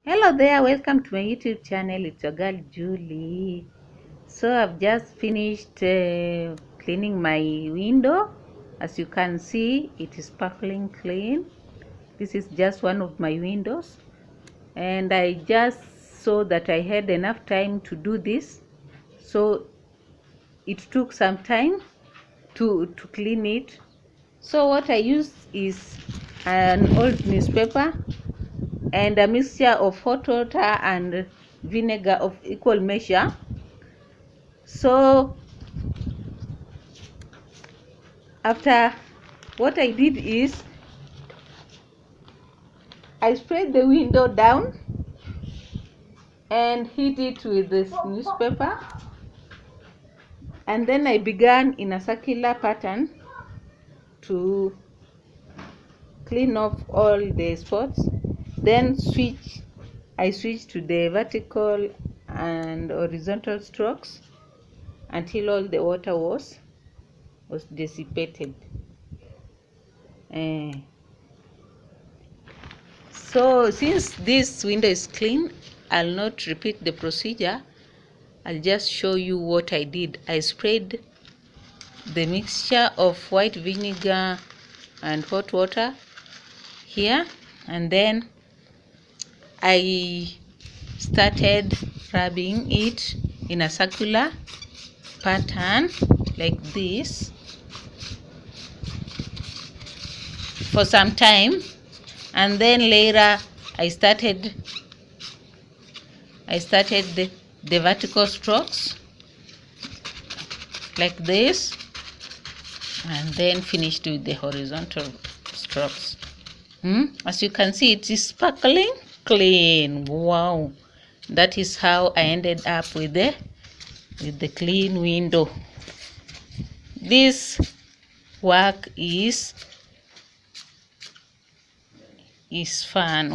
Hello there, welcome to my YouTube channel. It's your girl Julie. So I've just finished cleaning my window. As you can see, it is sparkling clean. This is just one of my windows, and I just saw that I had enough time to do this, so it took some time to clean it. So what I used is an old newspaper and a mixture of hot water and vinegar of equal measure. So after, what I did is I spread the window down and hit it with this newspaper, and then I began in a circular pattern to clean off all the spots. Then I switched to the vertical and horizontal strokes until all the water was dissipated. So since this window is clean, I'll not repeat the procedure. I'll just show you what I did. I sprayed the mixture of white vinegar and hot water here, and then I started rubbing it in a circular pattern like this for some time, and then later I started the vertical strokes like this, and then finished with the horizontal strokes. As you can see, it is sparkling clean. Wow, that is how I ended up with the clean window. This work is fun.